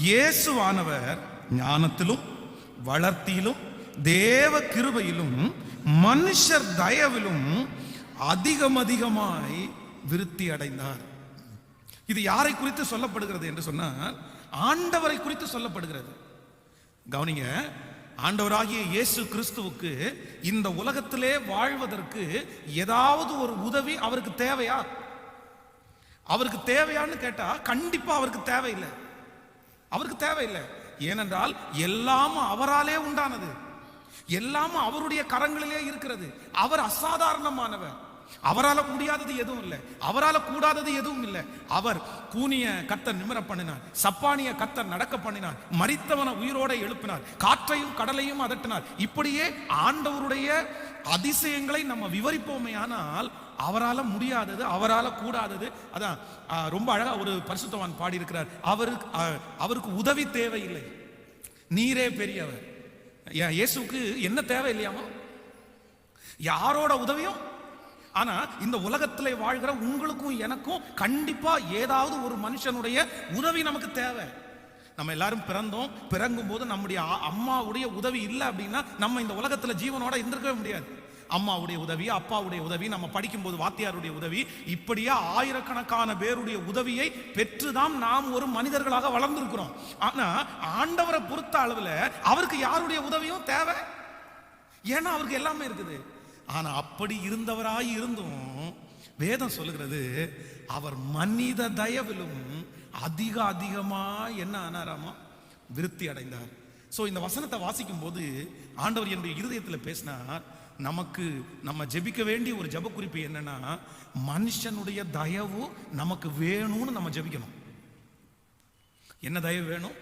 இயேசுவானவர் ஞானத்திலும் வளர்த்தியிலும் தேவ கிருபையிலும் மனுஷர் தயவிலும் அதிகமாய் விருத்தி அடைந்தார். இது யாரை குறித்து சொல்லப்படுகிறது என்று சொன்னால் ஆண்டவரை குறித்து சொல்லப்படுகிறது. கவனிங்க, ஆண்டவராகிய இயேசு கிறிஸ்துவுக்கு இந்த உலகத்திலே வாழ்வதற்கு ஏதாவது ஒரு உதவி அவருக்கு தேவையா? அவருக்கு தேவையான்னு கேட்டா கண்டிப்பா அவருக்கு தேவையில்லை. அவருக்கு தேவையில்லை. ஏனென்றால் எல்லாமும் அவராலே உண்டானது, எல்லாமும் அவருடைய கரங்களிலே இருக்கிறது. அவர் அசாதாரணமானவர். அவரால் முடியாதது எதுவும் இல்லை, அவரால் கூடாதது எதுவும் இல்லை. அவர் கூனிய கர்த்தர் நிமிர பண்ணினார், சப்பானிய கர்த்தர் நடக்க பண்ணினார், மரித்தவனை உயிரோட எழுப்பினார், காற்றையும் கடலையும் அதட்டினார். இப்படியே ஆண்டவருடைய அதிசயங்களை நம்ம விவரிப்போமே, ஆனால் அவரால் முடியாதது, அவரால் கூடாதது. அதான் ரொம்ப அழகா ஒரு பரிசுத்தவான் பாடி இருக்கிறார், அவருக்கு உதவி தேவையில்லை, நீரே பெரியவர். இயேசுக்கு என்ன தேவை இல்லையாமா? யாரோட உதவியும். ஆனா இந்த உலகத்திலே வாழ்கிற உங்களுக்கும் எனக்கும் கண்டிப்பா ஏதாவது ஒரு மனுஷனுடைய உதவி நமக்கு தேவை. நம்ம எல்லாரும் பிறங்கும் போது நம்முடைய அம்மாவுடைய உதவி இல்லை அப்படின்னா நம்ம இந்த உலகத்துல ஜீவனோட இருந்திருக்கவே முடியாது. அம்மாவுடைய உதவி, அப்பாவுடைய உதவி, நம்ம படிக்கும் போது வாத்தியாருடைய உதவி, இப்படியே ஆயிரக்கணக்கான பேருடைய உதவியை பெற்றுதான் நாம் ஒரு மனிதர்களாக வளர்ந்திருக்கிறோம். ஆனா ஆண்டவரை பொறுத்த அளவுல அவருக்கு யாருடைய உதவியும் தேவை, ஏன்னா அவருக்கு எல்லாமே இருக்குது. ஆனா அப்படி இருந்தவராய் இருந்தும் வேதம் சொல்லுகிறது அவர் மனித தயவிலும் அதிகமா என்ன ஆனாராமா? விருத்தி அடைந்தார். சோ இந்த வசனத்தை வாசிக்கும் போது ஆண்டவர் என்னுடைய இருதயத்தில் பேசினார், நமக்கு நம்ம ஜெபிக்க வேண்டிய ஒரு ஜெப குறிப்பு என்னன்னா, மனுஷனுடைய தயவு நமக்கு வேணும்னு நம்ம ஜெபிக்கணும். என்ன தயவு வேணும்?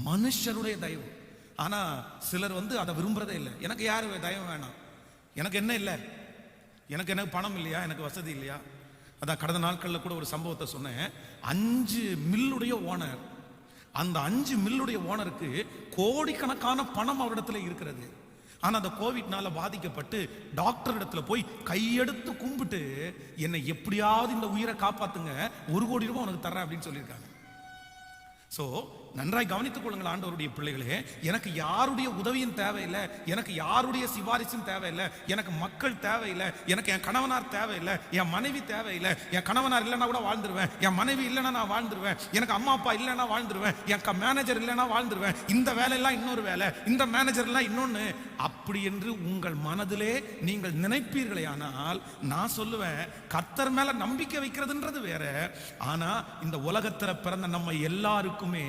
மனுஷனுடைய தயவு. ஆனா சிலர் அதை விரும்புறதே இல்லை. எனக்கு யாரு தயவு வேணாம், எனக்கு என்ன இல்லை, எனக்கு பணம் இல்லையா, எனக்கு வசதி இல்லையா. அதான் கடந்த நாட்களில் கூட ஒரு சம்பவத்தை சொன்னேன். 5 மில்லுடைய ஓனர், அந்த 5 மில்லுடைய ஓனருக்கு கோடிக்கணக்கான பணம் அவரிடத்துல இருக்கிறது. ஆனா அந்த கோவிட்னால பாதிக்கப்பட்டு டாக்டர் இடத்துல போய் கையெடுத்து கும்பிட்டு, என்னை எப்படியாவது இந்த உயிரை காப்பாத்துங்க, 1 கோடி ரூபாய் உனக்கு தர்றேன் அப்படின்னு சொல்லியிருக்காங்க. சோ நன்றாய் கவனித்துக் கொள்ளுங்கள் ஆண்டவருடைய பிள்ளைகளே, எனக்கு யாருடைய உதவியும் தேவையில்லை, எனக்கு யாருடைய சிபாரிசும் தேவையில்லை, எனக்கு மக்கள் தேவையில்லை, எனக்கு என் கணவனார் தேவையில்லை, என் மனைவி தேவையில்லை. என் கணவனார் இல்லைன்னா கூட வாழ்ந்துருவேன், என் மனைவி இல்லைன்னா நான் வாழ்ந்துருவேன், எனக்கு அம்மா அப்பா இல்லைன்னா வாழ்ந்துருவேன், என் மேனேஜர் இல்லைன்னா வாழ்ந்துருவேன், இந்த வேலையெல்லாம் இன்னொரு வேலை, இந்த மேனேஜர் எல்லாம் இன்னொன்னு, அப்படி என்று உங்கள் மனதிலே நீங்கள் நினைப்பீர்களே. ஆனால் நான் சொல்லுவேன், கர்த்தர் மேல நம்பிக்கை வைக்கிறதுன்றது வேற. ஆனா இந்த உலகத்துல பிறந்த நம்ம எல்லாருக்குமே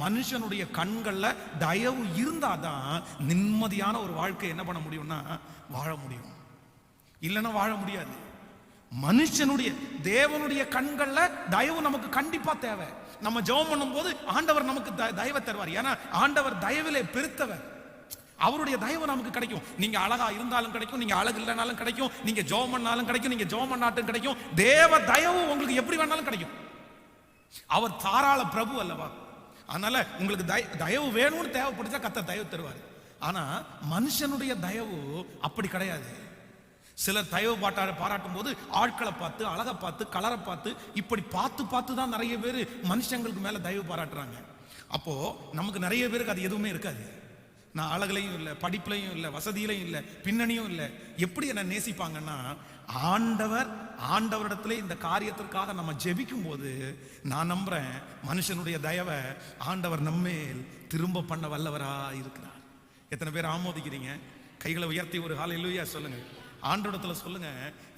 மனுஷனுடைய கண்கள்ல தயவு இருந்தாதான் நிம்மதியான ஒரு வாழ்க்கை என்ன பண்ண முடியும்னா வாழ முடியும், இல்லைன்னா வாழ முடியாது. மனுஷனுடைய தேவனுடைய கண்கள்ல தயவு நமக்கு கண்டிப்பா தேவை. நம்ம ஜெபம் பண்ணும் போது ஆண்டவர் நமக்கு தயவை தருவார். ஏன்னா ஆண்டவர் தயவிலே பெருத்தவர், அவருடைய தயவு நமக்கு கிடைக்கும். நீங்க அழகா இருந்தாலும் கிடைக்கும், நீங்க அழகு இல்லைனாலும் கிடைக்கும், நீங்க ஜெபம் பண்ணாலும் கிடைக்கும், நீங்க ஜெபம் பண்ணாட்டும் கிடைக்கும். தேவ தயவு உங்களுக்கு எப்படி வேணாலும் கிடைக்கும். அவர் தாராள பிரபு அல்லவா? அதனால உங்களுக்கு தயவு வேணும்னு தேவைப்படுச்சா கர்த்தர் தயவு தருவார். ஆனா மனுஷனுடைய தயவு அப்படி கிடையாது. சிலர் தயவு பாராட்டும் போது ஆட்களை பார்த்து, அழகை பார்த்து, கலரை பார்த்து, இப்படி பார்த்து தான் நிறைய பேர் மனுஷங்களுக்கு மேல தயவு பாராட்டுறாங்க. அப்போ நமக்கு நிறைய பேருக்கு அது எதுவுமே இருக்காது. நான் அழகுலையும் இல்லை, படிப்புலையும் இல்லை, வசதியிலையும் இல்லை, பின்னணியும் இல்லை. எப்படி என்ன நேசிப்பாங்கன்னா, ஆண்டவரிடத்துல இந்த காரியத்திற்காக நம்ம ஜெபிக்கும் போது நான் நம்புறேன் மனுஷனுடைய தயவை ஆண்டவர் நம்மேல் திரும்ப பண்ண வல்லவரா இருக்கிறார். எத்தனை பேர் ஆமோதிக்கிறீங்க? கைகளை உயர்த்தி ஒரு ஹல்லேலூயா சொல்லுங்க. ஆண்டவரிடத்துல சொல்லுங்க,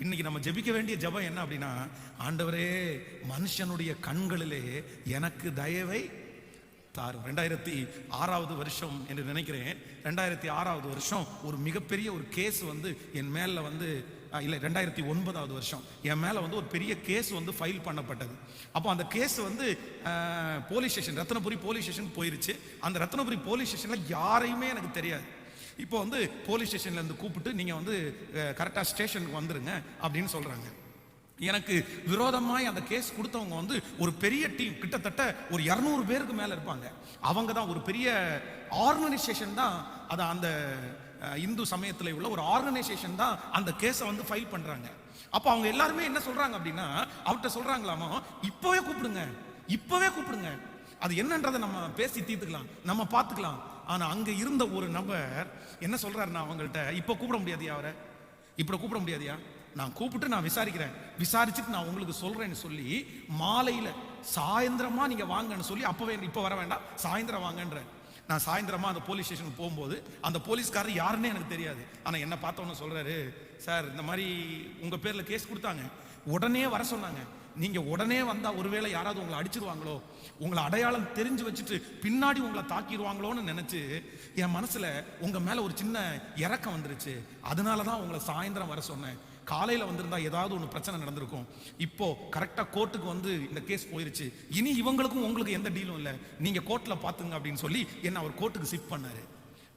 இன்னைக்கு நம்ம ஜெபிக்க வேண்டிய ஜெபம் என்ன அப்படின்னா, ஆண்டவரே மனுஷனுடைய கண்களிலே எனக்கு தயவை தாரும். 2006வது வருஷம் என்று நினைக்கிறேன். 2006வது வருஷம் ஒரு மிகப்பெரிய ஒரு கேஸ் என் மேல இல்லை 2009வது வருஷம் என் மேல ஒரு பெரிய கேஸ் ஃபைல் பண்ணப்பட்டது. அப்போ அந்த case police station, Ratnapuri police station போயிருச்சு. அந்த ரத்னபுரி போலீஸ் ஸ்டேஷன்ல யாரையுமே எனக்கு தெரியாது. இப்போ போலீஸ் ஸ்டேஷன்ல இருந்து கூப்பிட்டு நீங்க கரெக்டா ஸ்டேஷனுக்கு வந்துருங்க அப்படின்னு சொல்றாங்க. எனக்கு விரோதமாய் அந்த கேஸ் கொடுத்தவங்க ஒரு பெரிய டீம், கிட்டத்தட்ட ஒரு 200 பேருக்கு மேல இருப்பாங்க. அவங்க தான் ஒரு பெரிய ஆர்கனைசேஷன் தான், அது அந்த இந்து சமயத்தில் உள்ள ஒரு ஆர்கனைசேஷன் தான் அந்த கேஸை ஃபைல் பண்றாங்க. அப்போ அவங்க எல்லாருமே என்ன சொல்றாங்க அப்படின்னா, அவர்கிட்ட சொல்றாங்களாமா, இப்பவே கூப்பிடுங்க, இப்பவே கூப்பிடுங்க. அது என்னன்றதை நம்ம பேசி தீர்த்துக்கலாம், நம்ம பார்த்துக்கலாம். ஆனா அங்க இருந்த ஒரு நபர் என்ன சொல்றாருன்னா, அவங்கள்ட்ட இப்ப கூப்பிட முடியாதியா, அவரை இப்ப கூப்பிட முடியாதியா, நான் கூப்பிட்டு நான் விசாரிக்கிறேன், விசாரிச்சுட்டு நான் உங்களுக்கு சொல்றேன்னு சொல்லி மாலையில சாயந்தரமா நீங்க வாங்கன்னு சொல்லி, அப்பவே இப்ப வர வேண்டாம், சாயந்தரம் வாங்கன்ற. நான் சாயந்தரமா அந்த போலீஸ் ஸ்டேஷனுக்கு போகும்போது அந்த போலீஸ்காரர் யாருன்னே எனக்கு தெரியாது. ஆனா என்ன பார்த்தவொன்னு சொல்றாரு, சார் இந்த மாதிரி உங்க பேர்ல கேஸ் கொடுத்தாங்க, உடனே வர சொன்னாங்க, நீங்க உடனே வந்தா ஒருவேளை யாராவது உங்களை அடிச்சிருவாங்களோ, உங்களை அடையாளம் தெரிஞ்சு வச்சுட்டு பின்னாடி உங்களை தாக்கிடுவாங்களோன்னு நினைச்சு என் மனசுல உங்க மேல ஒரு சின்ன இறக்கம் வந்துருச்சு, அதனாலதான் உங்களை சாயந்தரம் வர சொன்னேன். காலையில வந்திருந்தா ஏதாவது ஒன்று பிரச்சனை நடந்திருக்கும். இப்போ கரெக்டா கோர்ட்டுக்கு வந்து இந்த கேஸ் போயிருச்சு, இனி இவங்களுக்கும் உங்களுக்கு எந்த டீலும் இல்லை, நீங்க கோர்ட்ல பாத்துங்க அப்படின்னு சொல்லி என்ன அவர் கோர்ட்டுக்கு ஷிஃப்ட் பண்ணாரு.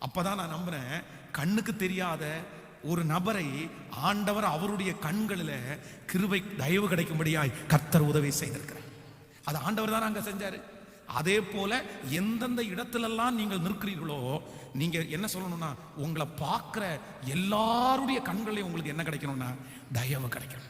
அப்பதான் நான் நம்புறேன், கண்ணுக்கு தெரியாத ஒரு நபரை ஆண்டவர் அவருடைய கண்களில் கிருபை தயவு கிடைக்கும்படியாய் கர்த்தர் உதவி செய்திருக்கிறார். அது ஆண்டவர் தான் அங்க செஞ்சாரு. அதே போல எந்தெந்த இடத்திலெல்லாம் நீங்கள் நிற்கிறீர்களோ, நீங்க என்ன சொல்லணும்னா, உங்களை பார்க்கிற எல்லாருடைய கண்களையும் உங்களுக்கு என்ன கிடைக்கணும்னா தயவு கிடைக்கணும்.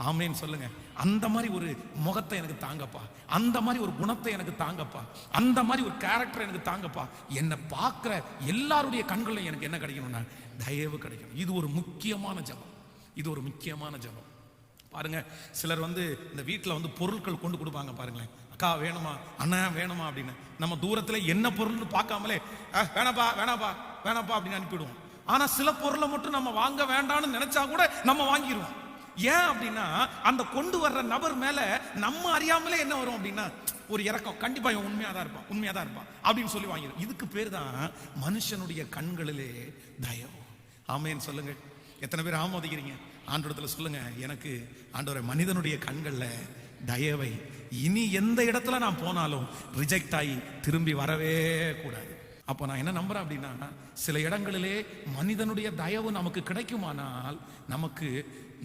ஆமேன்னு சொல்லுங்க. அந்த மாதிரி ஒரு முகத்தை எனக்கு தாங்கப்பா, அந்த மாதிரி ஒரு குணத்தை எனக்கு தாங்கப்பா, அந்த மாதிரி ஒரு கேரக்டர் எனக்கு தாங்கப்பா. என்னை பார்க்கிற எல்லாருடைய கண்களையும் எனக்கு என்ன கிடைக்கணும்னா தயவு கிடைக்கணும். இது ஒரு முக்கியமான ஜெபம், இது ஒரு முக்கியமான ஜெபம். பாருங்க, சிலர் வந்து இந்த வீட்டில் வந்து பொருட்கள் கொண்டு கொடுப்பாங்க பாருங்களேன், அக்கா வேணுமா, அண்ணா வேணுமா அப்படின்னு. நம்ம தூரத்துல என்ன பொருள்னு பார்க்காமலே வேணாப்பா வேணாப்பா வேணாப்பா அப்படின்னு அனுப்பிடுவோம். ஆனா சில பொருளை மட்டும் நம்ம வாங்க வேண்டாம்னு நினைச்சா கூட நம்ம வாங்கிடுவோம். ஏன் அப்படின்னா, அந்த கொண்டு வர்ற நபர் மேல நம்ம அறியாமலே என்ன வரும் அப்படின்னா, ஒரு இறக்கம், கண்டிப்பா இவன் உண்மையாதான் இருப்பான் அப்படின்னு சொல்லி வாங்கிடும். இதுக்கு பேர் தான் மனுஷனுடைய கண்களிலே தயவு. ஆமேன்னு சொல்லுங்க. எத்தனை பேர் ஆமோதிக்கிறீங்க? ஆண்டவரத்துல சொல்லுங்க, எனக்கு ஆண்டவரே மனிதனுடைய கண்கள்ல தயவை இனி எந்த இடத்துல நான் போனாலும் ரிஜெக்ட் ஆகி திரும்பி வரவே கூடாது. அப்போ நான் என்ன நம்புறேன் அப்படின்னா, சில இடங்களிலே மனிதனுடைய தயவு நமக்கு கிடைக்குமானால் நமக்கு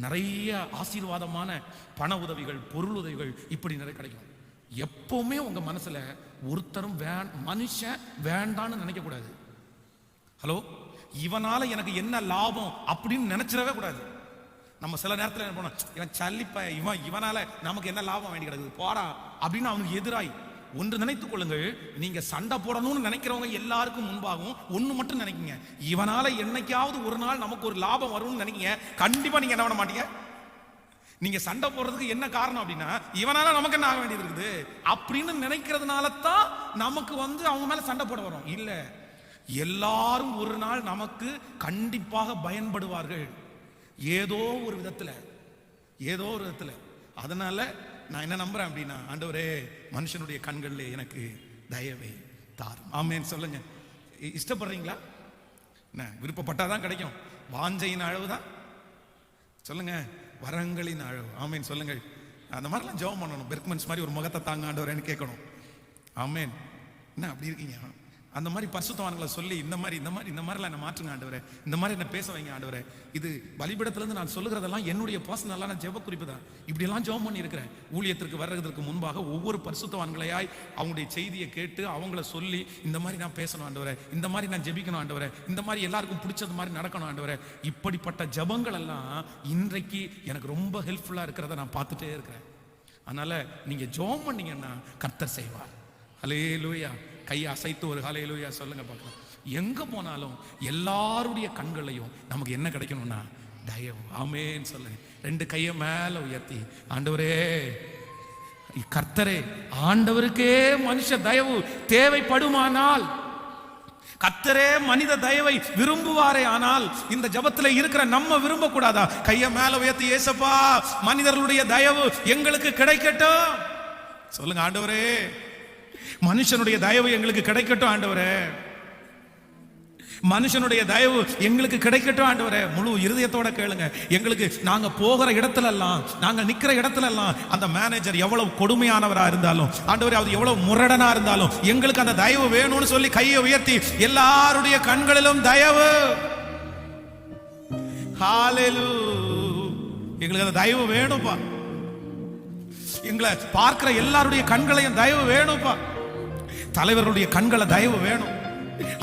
நிறைய ஆசீர்வாதமான பண உதவிகள், பொருள் உதவிகள் இப்படி நிறைய கிடைக்கும். எப்பவுமே உங்க மனசுல ஒருத்தரும் மனுஷன் வேண்டான்னு நினைக்க கூடாது. ஹலோ, இவனால எனக்கு என்ன லாபம் அப்படின்னு நினைச்சிடவே கூடாது. நம்ம சில நேரத்தில் என்ன பண்ணோம், இவன் சல்லிப்ப, இவனால நமக்கு என்ன லாபம் வேண்டி கிடக்குது போடா அப்படின்னு அவனுக்கு எதிராய் ஒன்று நினைத்துக் கொள்ளுங்கள். நீங்க சண்டை போடணும்னு நினைக்கிறவங்க எல்லாருக்கும் முன்பாகவும் ஒண்ணு மட்டும் நினைக்கீங்க, இவனால என்னைக்காவது ஒரு நாள் நமக்கு ஒரு லாபம் வரும்னு நினைக்கீங்க, கண்டிப்பா நீங்க என்ன பண்ண மாட்டீங்க. நீங்க சண்டை போடுறதுக்கு என்ன காரணம் அப்படின்னா, இவனால நமக்கு என்ன ஆக வேண்டியது இருக்குது அப்படின்னு நினைக்கிறதுனால தான் நமக்கு வந்து அவங்க மேல சண்டை போட வரும். இல்ல, எல்லாரும் ஒரு நாள் நமக்கு கண்டிப்பாக பயன்படுவார்கள், ஏதோ ஒரு விதத்துல. அதனால நான் என்ன நம்புறேன் அப்படின்னா, ஆண்டவரே மனுஷனுடைய கண்கள்ல எனக்கு தயவை தாரும். ஆமேன்னு சொல்லுங்க. இஷ்டப்படுறீங்களா? விருப்பப்பட்டாதான் கிடைக்கும். வாஞ்சையின் அளவுதான் சொல்லுங்க, வரங்களின் அளவு. ஆமேன் சொல்லுங்கள். அந்த மாதிரிலாம் ஜெபம் பண்ணணும். பெர்க்மன்ஸ் மாதிரி ஒரு முகத்தை தாங்க ஆண்டவரேன்னு கேட்கணும். ஆமேன். என்ன அப்படி இருக்கீங்க? அந்த மாதிரி பரிசுத்தவான்களை சொல்லி இந்த மாதிரிலாம் என்ன மாற்றுங்க ஆண்டவரே, இந்த மாதிரி என்ன பேச வைங்க ஆண்டவரே. இது பலிபீடத்திலிருந்து நான் சொல்லுகிறதெல்லாம் என்னுடைய பர்சனலான ஜெப குறிப்பு தான். இப்படியெல்லாம் ஜெபம் பண்ணி இருக்கிறேன். ஊழியத்திற்கு வர்றதுக்கு முன்பாக ஒவ்வொரு பரிசுத்தவான்களையாய் அவங்களுடைய செய்தியை கேட்டு அவங்கள சொல்லி, இந்த மாதிரி நான் பேசணும் ஆண்டவரே, இந்த மாதிரி நான் ஜெபிக்கணும் ஆண்டவரே, இந்த மாதிரி எல்லாருக்கும் பிடிச்சது மாதிரி நடக்கணும் ஆண்டவரே. இப்படிப்பட்ட ஜெபங்கள் எல்லாம் இன்றைக்கு எனக்கு ரொம்ப ஹெல்ப்ஃபுல்லா இருக்கிறத நான் பார்த்துட்டே இருக்கிறேன். அதனால நீங்க ஜெபம் பண்ணீங்கன்னா கர்த்தர் செய்வார். ஹல்லேலூயா. கையை அசைத்து ஒரு ஹல்லேலூயா சொல்லுங்க பார்க்கலாம். எங்க போனாலும் எல்லாருடைய கண்களையும் நமக்கு என்ன கிடைக்கணும்னா தயவு. ஆமேன்னு சொல்லுங்க. ரெண்டு கையை மேல உயர்த்தி, ஆண்டவரே கர்த்தரே, ஆண்டவருக்கே மனுஷ தயவு தேவைப்படுமானால், கர்த்தரே மனித தயவை விரும்புவாரே ஆனால் இந்த ஜபத்துல இருக்கிற நம்ம விரும்ப கூடாதா? கையை மேல உயர்த்தி, ஏசப்பா மனிதர்களுடைய தயவு எங்களுக்கு கிடைக்கட்டும் சொல்லுங்க. ஆண்டவரே மனுஷனுடைய தயவு எங்களுக்கு கிடைக்கட்டும் ஆண்டவரே, மனுஷனுடைய தயவு எங்களுக்கு கிடைக்கட்டும் ஆண்டவரே. முழு இருதயத்தோட கேளுங்க. எங்களுக்கு நாங்க போகிற இடத்துல எல்லாம், நாங்க நிக்கிற இடத்துல எல்லாம், அந்த மேனேஜர் எவ்வளவு கொடுமையானவரா இருந்தாலும் ஆண்டவரே, அவர் எவ்வளவு முரடனா இருந்தாலும் எங்களுக்கு அந்த தயவு வேணும்னு சொல்லி கையை உயர்த்தி, எல்லாருடைய கண்களிலும் தயவு. ஹல்லேலூயா. எங்களுக்கு அந்த தயவு வேணும்பா. எங்களை பார்க்கிற எல்லாருடைய கண்களையும் தயவு வேணும்பா. தலைவர்களுடைய கண்களை தயவு வேணும்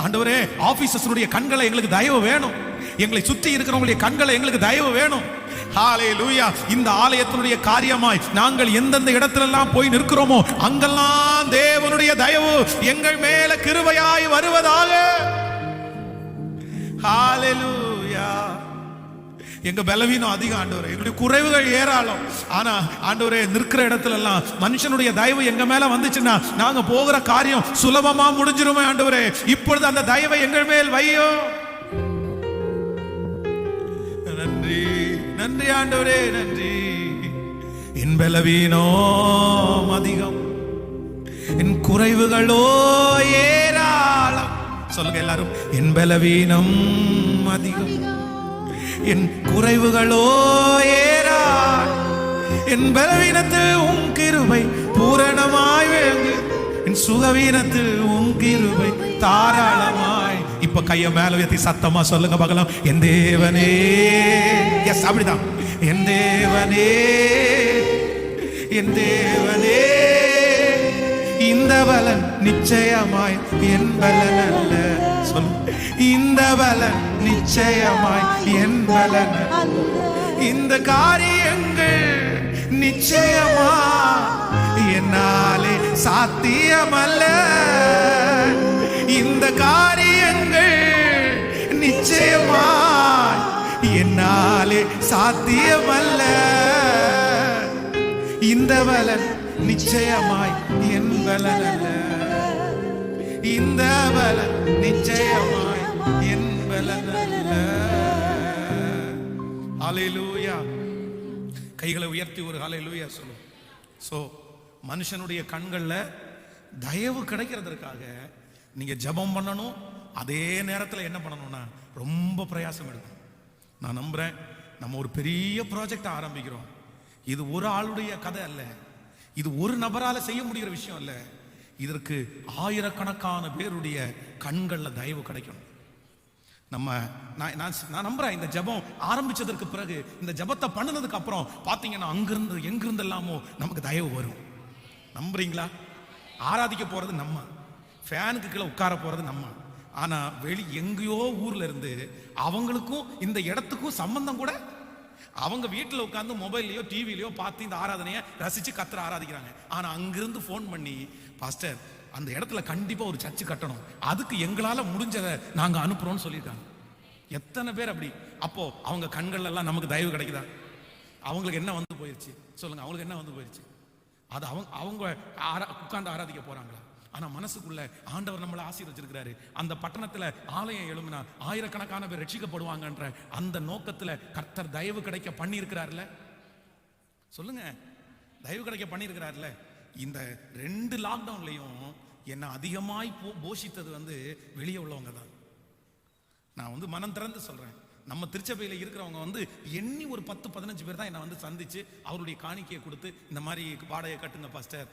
ஆண்டவரே. ஆபீசர்ஸுடைய கண்களை எங்களுக்கு தயவு வேணும். எங்களை சுற்றி இருக்கிறவங்களுடைய கண்களை எங்களுக்கு தயவு வேணும். ஹalleluya. இந்த ஆலயத்தினுடைய காரியமாய் நாங்கள் எந்தெந்த இடத்திலெல்லாம் போய் நிற்கிறோமோ அங்கெல்லாம் தேவனுடைய தயவு எங்கள் மேல கிருபையாய் வருவதாக. ஹalleluya. எங்க பலவீனம் அதிகம் ஆண்டவரே, எங்களுடைய குறைவுகள் ஏராளம். ஆனா ஆண்டவரே, நிற்கிற இடத்துல எல்லாம் மனுஷனுடைய தயவு எங்க மேல வந்துச்சுன்னா நாங்க போகிற காரியம் சுலபமா முடிஞ்சிருமே ஆண்டவரே. இப்பொழுது அந்த தயவை எங்கள் மேல் வையோ. நன்றி நன்றி ஆண்டவரே, நன்றி. என் பலவீனம் அதிகம், என் குறைவுகளோ ஏராளம். சொல்லுங்க எல்லாரும், என் பலவீனம் அதிகம், என் குறைவுகளோ ஏராளம். என் பலவீனத்தில் உம் கிருபை பூரணமாய் விளங்கு, என் சுகவீனத்தில் உம் கிருபை தாராளமாய். இப்ப கைய மேல உயர்த்தி சத்தமா சொல்லுங்க பார்க்கலாம். என் தேவனே, எஸ் அப்படிதான், என் தேவனே, என் தேவனே, இந்த பலன் நிச்சயமாய் என் பலன் அல்ல. சொல், இந்த பலன் நிச்சயமாய் என் பலன் அல்ல. இந்த காரியங்கள் நிச்சயமா என்னாலே சாத்தியமல்ல. இந்த காரியங்கள் நிச்சயமாய் என்னாலே சாத்தியமல்ல. இந்த பலன் நிச்சயமாய் என் பலன் அல்ல. இந்த பலன் நிச்சயமாய் என் பலன் அல்ல. ஹalleluya. கைகளை உயர்த்தி ஒரு ஹalleluya சொல்லு. சோ மனுஷனுடைய கண்கள்ல தயவு கிடைக்கிறதுக்காக நீங்க ஜெபம் பண்ணணும். அதே நேரத்தில் என்ன பண்ணணும்னா ரொம்ப பிரயாசம் எடுக்கணும். நான் நம்புறேன், நம்ம ஒரு பெரிய ப்ராஜெக்ட் ஆரம்பிக்கிறோம். இது ஒரு ஆளுடைய கதை அல்ல, இது ஒரு நபரால செய்ய முடிகிற விஷயம் அல்ல. இதற்கு ஆயிரக்கணக்கான பேருடைய கண்கள்ல தயவு கிடைக்கணும். நான் நம்புறேன், இந்த ஜெபம் ஆரம்பிச்சதற்கு பிறகு, இந்த ஜெபத்தை பண்ணதுக்கு அப்புறம் பாத்தீங்கன்னா அங்கிருந்து எங்கிருந்து எல்லாமோ நமக்கு தயவு வரும். நம்புறீங்களா? ஆராதிக்க போறது நம்ம, ஃபேனுக்கு கீழே உட்கார போறது நம்ம. ஆனா வெளி எங்கேயோ ஊர்ல இருந்து அவங்களுக்கும் இந்த இடத்துக்கும் சம்பந்தம் கூட, அவங்க வீட்டில் உட்காந்து மொபைல்லையோ டிவிலையோ பார்த்து இந்த ஆராதனையை ரசிச்சு கத்திர ஆராதிக்கிறாங்க. ஆனா அங்கிருந்து போன் பண்ணி, பாஸ்டர் அந்த இடத்துல கண்டிப்பா ஒரு சர்ச்சு கட்டணும், அதுக்கு எங்களால முடிஞ்சதை நாங்க அனுப்புறோம்னு சொல்லியிருக்காங்க. எத்தனை பேர் அப்படி? அப்போ அவங்க கண்கள் எல்லாம் நமக்கு தயவு கிடைக்குதா? அவங்களுக்கு என்ன வந்து போயிருச்சு சொல்லுங்க? அவங்களுக்கு என்ன வந்து போயிருச்சு? அது அவங்க உட்கார்ந்து ஆராதிக்க போறாங்களா? ஆனா மனசுக்குள்ள ஆண்டவர் நம்மளை ஆசீர்வச்சிருக்கிறாரு. அந்த பட்டணத்துல ஆலயம் எழும்பினா ஆயிரக்கணக்கான பேர் ரட்சிக்கப்படுவாங்கன்ற அந்த நோக்கத்துல கர்த்தர் தயவு கிடைக்க பண்ணி இருக்கிறார்ல. சொல்லுங்க, தயவு கிடைக்க பண்ணி இருக்கிறார்ல. இந்த 2 லாக்டவுன்லையும் என்ன அதிகமாய் போஷித்தது வெளியே உள்ளவங்க தான். நான் மனம் திறந்து சொல்றேன், நம்ம திருச்சபையில் இருக்கிறவங்க எண்ணி ஒரு 10-15 பேர் தான் என்னை சந்திச்சு அவருடைய காணிக்கையை கொடுத்து, இந்த மாதிரி வாடகை கட்டுங்க பாஸ்டர்,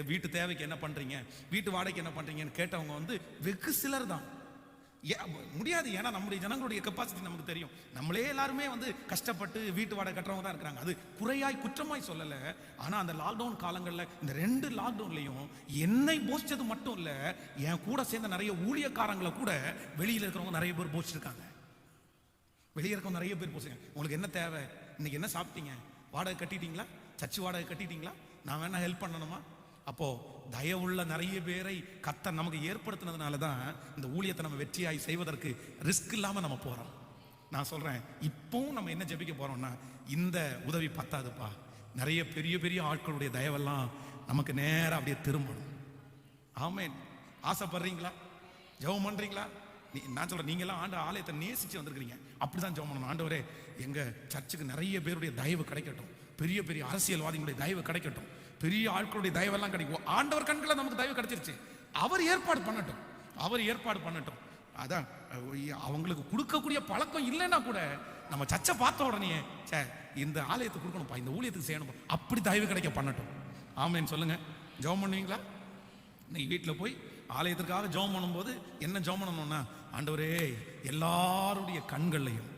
வீட்டு தேவைக்கு என்ன பண்றீங்க, வீட்டு வாடகைக்கு என்ன பண்றீங்கன்னு கேட்டவங்க வெகு சிலர் தான். முடியாது, ஏன்னா நம்முடைய ஜனங்களுடைய கெப்பாசிட்டி நமக்கு தெரியும். நம்மளே எல்லாருமே கஷ்டப்பட்டு வீட்டு வாடகை கட்டுறவங்க தான் இருக்கிறாங்க. அது குறையாய் குற்றமாய் சொல்லல. ஆனா அந்த லாக்டவுன் காலங்களில், இந்த 2 லாக்டவுன்லையும் என்னை போஷிச்சது மட்டும் இல்ல, என் கூட சேர்ந்த நிறைய ஊழியக்காரங்களை கூட வெளியில இருக்கிறவங்க நிறைய பேர் போஷிச்சிருக்காங்க. வெளியே இருக்க நிறைய பேர் போசுங்க, உங்களுக்கு என்ன தேவை, இன்னைக்கு என்ன சாப்பிட்டீங்க, வாடகை கட்டிட்டீங்களா, சர்ச்சு வாடகை கட்டிட்டீங்களா, நான் வேணா ஹெல்ப் பண்ணணுமா? அப்போ தயவுள்ள நிறைய பேரை கர்த்தர் நமக்கு ஏற்படுத்தினதுனால தான் இந்த ஊழியத்தை நம்ம வெற்றியாய் செய்வதற்கு ரிஸ்க் இல்லாம நம்ம போறோம். நான் சொல்றேன், இப்பவும் நம்ம என்ன ஜெபிக்க போறோம்னா, இந்த உதவி பத்தாதுப்பா, நிறைய பெரிய பெரிய ஆட்களுடைய தயவெல்லாம் நமக்கு நேரம் அப்படியே திரும்பணும். ஆமென். ஆசைப்படுறீங்களா? ஜெபம் பண்றீங்களா? நான் சொல்றேன், நீங்க எல்லாம் ஆலயத்தை நேசிச்சு வந்திருக்கீங்க, அப்படிதான் ஜெபம் பண்ணணும். ஆண்டவரே, எங்க சர்ச்சுக்கு நிறைய பேருடைய தயவு கிடைக்கட்டும், பெரிய பெரிய அரசியல்வாதிகளுடைய தயவு கிடைக்கட்டும், பெரிய ஆட்களுடைய தயவெல்லாம் கிடைக்கும். ஆண்டவர் கண்களை நமக்கு தயவு கிடைச்சிருச்சு, அவர் ஏற்பாடு பண்ணட்டும், அவர் ஏற்பாடு பண்ணட்டும். அதான் அவங்களுக்கு கொடுக்கக்கூடிய பழக்கம் இல்லைன்னா கூட நம்ம சர்ச்சை பார்த்த உடனே இந்த ஆலயத்துக்கு கொடுக்கணும்ப்பா, இந்த ஊழியத்துக்கு செய்யணும், அப்படி தயவு கிடைக்க பண்ணட்டும். ஆமேன்னு சொல்லுங்க. ஜெபம் பண்ணுவீங்களா? இன்னைக்கு வீட்டில் போய் ஆலயத்திற்காக ஜெபம் பண்ணும்போது என்ன ஜெபம் பண்ணணும்னா, ஆண்டவரே எல்லாருடைய கண்கள்லையும்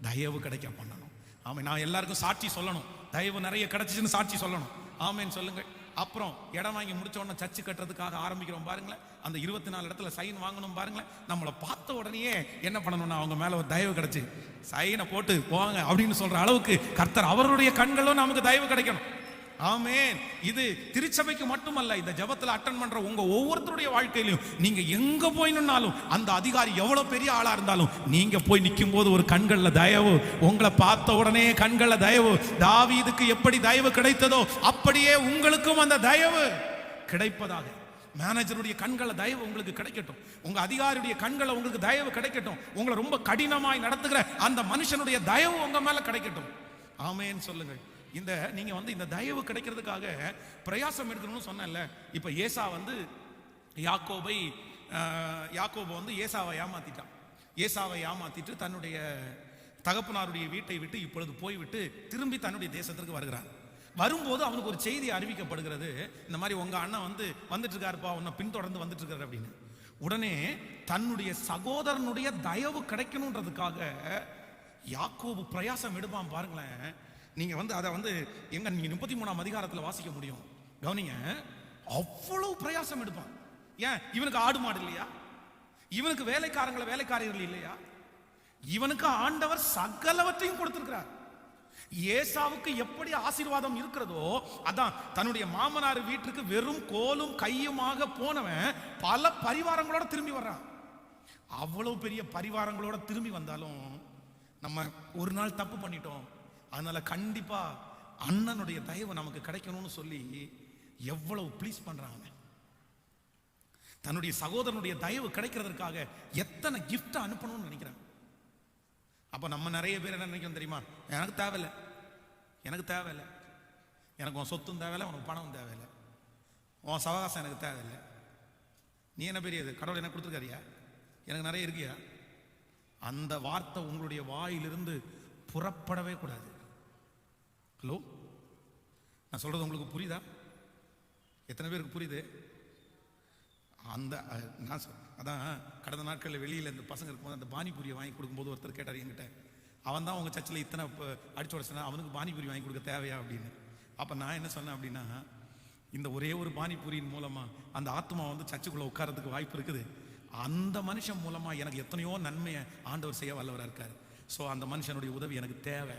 தயவு கிடைக்க பண்ணணும். ஆமாம், நான் எல்லாருக்கும் சாட்சி சொல்லணும், தயவு நிறைய கிடைச்சிச்சுன்னு சாட்சி சொல்லணும். ஆமேன்னு சொல்லுங்க. அப்புறம் இடம் வாங்கி முடிச்ச உடனே சர்ச்சு கட்டுறதுக்காக ஆரம்பிக்கிறோம் பாருங்களேன், அந்த 24 இடத்துல சைன் வாங்கணும் பாருங்களேன். நம்மளை பார்த்த உடனே என்ன பண்ணணும்னா அவங்க மேல ஒரு தயவு கிடைச்சு சைனை போட்டு போவாங்க அப்படின்னு சொல்ற அளவுக்கு கர்த்தர் அவருடைய கண்களும் நமக்கு தயவு கிடைக்கணும். ஆமென். இது திருச்சபைக்கு மட்டுமல்ல, இந்த ஜெபத்துல அட்டெண்ட் பண்ற உங்க ஒவ்வொருத்தருடைய வாழ்க்கையிலும் நீங்க எங்க போய் நின்னாலும், அந்த அதிகாரி எவ்வளவு பெரிய ஆளா இருந்தாலும், நீங்க போய் நிற்கும் போது ஒரு கண்கள்ல தயவு, உங்களை பார்த்த உடனே கண்கள்ல தயவு. தாவீதுக்கு எப்படி தயவு கிடைத்ததோ அப்படியே உங்களுக்கும் அந்த தயவு கிடைப்பதாக. மேனேஜருடைய கண்களை தயவு உங்களுக்கு கிடைக்கட்டும். உங்க அதிகாரியுடைய கண்களை உங்களுக்கு தயவு கிடைக்கட்டும். உங்களை ரொம்ப கடினமாய் நடத்துகிற அந்த மனுஷனுடைய தயவு உங்க மேல கிடைக்கட்டும். ஆமென் சொல்லுங்கள். இந்த நீங்க இந்த தயவு கிடைக்கிறதுக்காக பிரயாசம் எடுக்கணும்னு சொன்னேன்ல. இப்ப ஏசா யாக்கோபு ஏசாவை ஏமாத்திட்டான். ஏசாவை ஏமாத்திட்டு தன்னுடைய தகப்பனாருடைய வீட்டை விட்டு இப்பொழுது போய்விட்டு திரும்பி தன்னுடைய தேசத்திற்கு வருகிறான். வரும்போது அவனுக்கு ஒரு செய்தி அறிவிக்கப்படுகிறது. இந்த மாதிரி உங்க அண்ணன் வந்துட்டு இருக்காருப்பா, உன்னை பின்தொடர்ந்து வந்துட்டு இருக்காரு அப்படின்னு. உடனே தன்னுடைய சகோதரனுடைய தயவு கிடைக்கணுன்றதுக்காக யாக்கோபு பிரயாசம் எடுப்பான் பாருங்களேன். நீங்க அதை எங்க நீங்க 33ஆம் அதிகாரத்துல வாசிக்க முடியும். கவனிங்க, அவ்வளவு பிரயாசம் எடுப்பான். ஏன்? இவனுக்கு ஆடு மாடு இல்லையா? இவனுக்கு வேலைக்காரர்கள் இல்லையா? இவனுக்கு ஆண்டவர் சகலவற்றையும் கொடுத்திருக்கிறார். ஏசாவுக்கு எப்படி ஆசீர்வாதம் இருக்கிறதோ அதான் தன்னுடைய மாமனார் வீட்டுக்கு வெறும் கோலும் கையுமாக போனவன் பல பரிவாரங்களோட திரும்பி வர்றான். அவ்வளவு பெரிய பரிவாரங்களோட திரும்பி வந்தாலும் நம்ம ஒரு நாள் தப்பு பண்ணிட்டோம், அதனால கண்டிப்பா அண்ணனுடைய தயவு நமக்கு கிடைக்கணும்னு சொல்லி எவ்வளவு ப்ளீஸ் பண்றாங்க. தன்னுடைய சகோதரனுடைய தயவு கிடைக்கிறதுக்காக எத்தனை கிஃப்ட் அனுப்பணும்னு நினைக்கிறாங்க. அப்ப நம்ம நிறைய பேர் என்ன நினைக்கிறோம் தெரியுமா? எனக்கு தேவையில்லை, எனக்கு உன் சொத்தும் தேவையில்லை, உனக்கு பணம் தேவையில்லை, உன் சவகாசம் எனக்கு தேவையில்லை. நீ என்ன பெரியது, கடவுள் எனக்கு கொடுத்துருக்காரியா, எனக்கு நிறைய இருக்கியா? அந்த வார்த்தை உங்களுடைய வாயிலிருந்து புறப்படவே கூடாது. ஹலோ, நான் சொல்றது உங்களுக்கு புரியுதா? எத்தனை பேருக்கு புரியுது? அதான் கடந்த நாட்களில் வெளியில் இந்த பசங்க இருக்கும்போது அந்த பானிபூரியை வாங்கி கொடுக்கும்போது ஒருத்தர் கேட்டார் என்கிட்ட, அவன் தான் உங்கள் சர்ச்சில் இத்தனை அடிச்சு உடச்சுனா அவனுக்கு பானிபூரி வாங்கி கொடுக்க தேவையா அப்படின்னு. அப்போ நான் என்ன சொன்னேன் அப்படின்னா, இந்த ஒரே ஒரு பானிபூரியின் மூலமா அந்த ஆத்மா சர்ச்சுக்குள்ளே உட்காரத்துக்கு வாய்ப்பு இருக்குது. அந்த மனுஷன் மூலமா எனக்கு எத்தனையோ நன்மையை ஆண்டவர் செய்ய வல்லவராக இருக்காரு. ஸோ அந்த மனுஷனுடைய உதவி எனக்கு தேவை,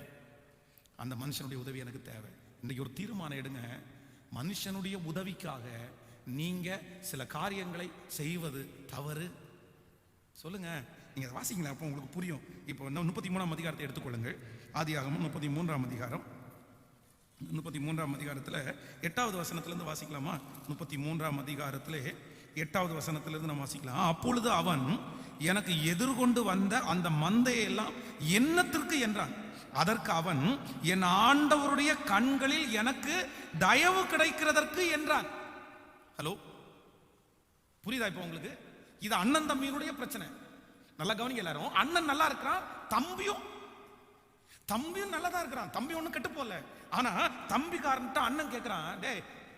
இன்றைக்கு ஒரு தீர்மானம் எடுங்க. மனுஷனுடைய உதவிக்காக நீங்க சில காரியங்களை செய்வது தவறு. சொல்லுங்க, நீங்க வாசிங்களா, அப்போ உங்களுக்கு புரியும். இப்போ 33ஆம் அதிகாரத்தை எடுத்துக்கொள்ளுங்கள். ஆதியாகமம் 33ஆம் அதிகாரம், 33ஆம் அதிகாரத்தில் 8வது வசனத்திலிருந்து வாசிக்கலாமா? 33ஆம் அதிகாரத்தில் 8வது வசனத்திலிருந்து நம்ம வாசிக்கலாம். அப்பொழுது அவன், எனக்கு எதிர்கொண்டு வந்த அந்த மந்தையெல்லாம் என்னத்திற்கு என்றான். அதற்கு அவன், என் ஆண்டவருடைய கண்களில் எனக்கு தயவு கிடைக்கிறதற்கு என்றான். ஹலோ, புரியுதா இப்போ உங்களுக்கு? இது அண்ணன் தம்பியினுடைய பிரச்சனை. நல்லா கவனிங்க எல்லாரும். அண்ணன் நல்லா இருக்கிறான், தம்பியும் நல்லதா இருக்கிறான். தம்பி ஒன்னும் கெட்டு போல. ஆனா தம்பிக்காரன்ட்ட அண்ணன் கேட்கிறான், டே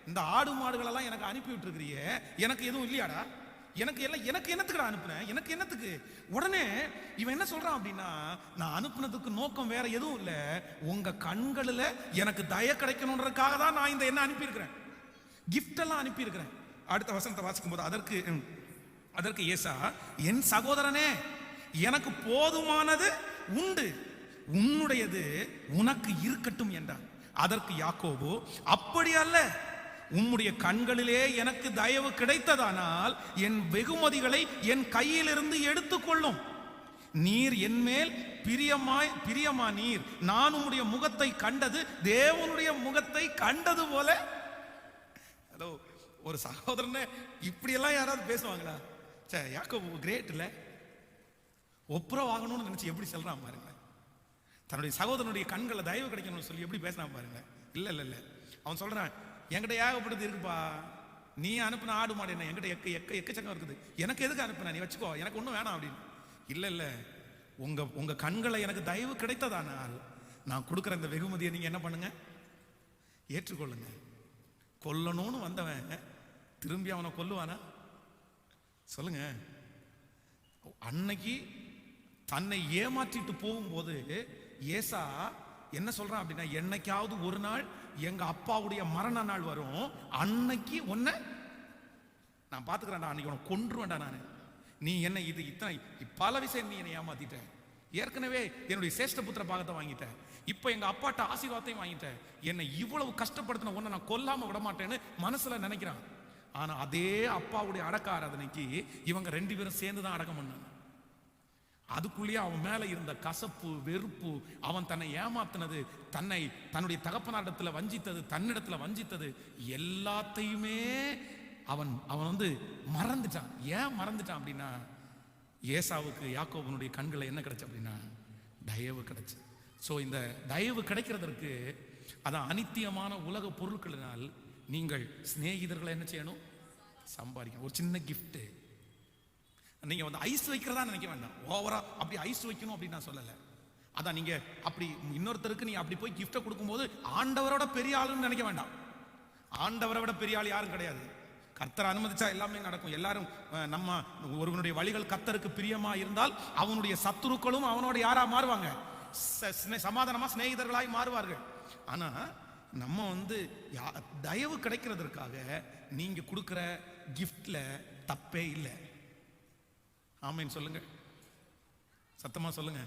இந்த ஆடு மாடுகள் எல்லாம் எனக்கு அனுப்பி விட்டு இருக்கிறியே, எனக்கு எதுவும் இல்லையாடா? எனக்கு என்னத்துக்குடா அனுப்புனேன்? எனக்கு என்னத்துக்கு? உடனே இவன் என்ன சொல்றான் அப்படின்னா, நான் அனுப்புனதுக்கு நோக்கம் வேற எதுவும் இல்லை, உங்க கண்களில் எனக்கு தய கிடைக்கணுன்றதுக்காக தான் நான் இந்த என்ன அனுப்பியிருக்கிறேன், கிஃப்ட் எல்லாம் அனுப்பியிருக்கிறேன். அடுத்த வசனத்தை வாசிக்கும் போது அதற்கு ஏசா, என் சகோதரனே, எனக்கு போதுமானது உண்டு, உன்னுடையது உனக்கு இருக்கட்டும் என்றான். அதற்கு யாக்கோபு, அப்படி அல்ல, உம்முடைய கண்களிலே எனக்கு தயவு கிடைத்ததானால் என் வெகுமதிகளை என் கையிலிருந்து எடுத்துக்கொள்ளும். நீர் என் மேல் பிரியமா நீர், நான் உம்முடைய முகத்தை கண்டது தேவனுடைய முகத்தை கண்டது போல. ஹலோ, ஒரு சகோதரனை இப்படியெல்லாம் யாராவது பேசுவாங்களா? யாக்கோபு கிரேட் இல்ல? ஒப்புரவு ஆகணும்னு நினைச்சு எப்படி சொல்றான் பாருங்க. தன்னுடைய சகோதரனுடைய கண்களை தயவு கிடைக்கணும்னு சொல்லி எப்படி பேசினான் பாருங்க. இல்ல அவன் சொல்றான், என்கிட்ட ஏகப்பட்டது இருக்குப்பா, நீ அனுப்புன ஆடு மாடு என்ன என்கிட்ட எக்கச்சக்கம் இருக்குது, எனக்கு எதுக்கு அனுப்புன, நீ வச்சுக்கோ, எனக்கு ஒன்றும் வேணாம் அப்படின்னு. இல்ல உங்க கண்களை எனக்கு தயவு கிடைத்ததானால் நான் கொடுக்குற இந்த வெகுமதியை நீங்க என்ன பண்ணுங்க, ஏற்றுக்கொள்ளுங்க. கொல்லணும்னு வந்தவன் திரும்பி அவனை கொல்லுவானா? சொல்லுங்க. அன்னைக்கு தன்னை ஏமாற்றிட்டு போகும்போது ஏசா என்ன சொல்றான் அப்படின்னா, என்னைக்காவது ஒரு நாள் எங்க அப்பாவுடைய மரண நாள் வரும், அன்னைக்கு ஒன்ன நான் பார்த்துக்கிறேன்டா, அன்னைக்கு உனக்கு கொன்றுவேன்டா நான். நீ என்ன இது இத்தனை பல விஷயம் நீ என்னை ஏமாத்திட்ட. ஏற்கனவே என்னுடைய சேஷ்ட புத்திர பாகத்தை வாங்கிட்ட, இப்போ எங்க அப்பாட்ட ஆசீர்வாதத்தையும் வாங்கிட்ட, என்னை இவ்வளவு கஷ்டப்படுத்தின உன்னை நான் கொல்லாம விட மாட்டேன்னு மனசுல நினைக்கிறான். ஆனா அதே அப்பாவுடைய அடக்க ஆராதனைக்கு இவங்க 2 பேரும் சேர்ந்து தான் அடக்கம் பண்ணாங்க. அதுக்குள்ளேயே அவன் மேல இருந்த கசப்பு, வெறுப்பு, அவன் தன்னை ஏமாத்தினது, தன்னுடைய தகப்பனாரிடத்துல வஞ்சித்தது, தன்னிடத்துல வஞ்சித்தது எல்லாத்தையுமே அவன் வந்து மறந்துட்டான். ஏன் மறந்துட்டான் அப்படின்னா, ஏசாவுக்கு யாக்கோபனுடைய கண்களை என்ன கிடைச்சு அப்படின்னா தயவு கிடைச்சு. ஸோ இந்த தயவு கிடைக்கிறதற்கு அதான் அனித்தியமான உலக பொருட்களினால் நீங்கள் சிநேகிதர்களை என்ன செய்யணும்? சம்பாதிக்கணும். ஒரு சின்ன கிஃப்ட். நீங்க வந்து ஐஸ் வைக்கிறதா நினைக்க வேண்டாம். ஓவரா அப்படி ஐஸ் வைக்கணும் அப்படின்னு நான் சொல்லலை. அதான் நீங்க அப்படி இன்னொருத்தருக்கு நீ அப்படி போய் கிஃப்டை கொடுக்கும்போது ஆண்டவரோட பெரிய ஆளுன்னு நினைக்க வேண்டாம். ஆண்டவரை விட பெரிய ஆள் யாரும் கிடையாது. கர்த்தர் அனுமதிச்சா எல்லாமே நடக்கும். எல்லாரும் நம்ம ஒருவனுடைய வழிகள் கர்த்தருக்கு பிரியமா இருந்தால் அவனுடைய சத்துருக்களும் அவனோட யாரா மாறுவாங்க? சமாதானமா சிநேகிதர்களாய் மாறுவார்கள். ஆனா நம்ம வந்து தயவு கிடைக்கிறதற்காக நீங்க கொடுக்கிற கிஃப்ட்ல தப்பே இல்லை. ஆமேன்னு சொல்லுங்க, சத்தமா சொல்லுங்க.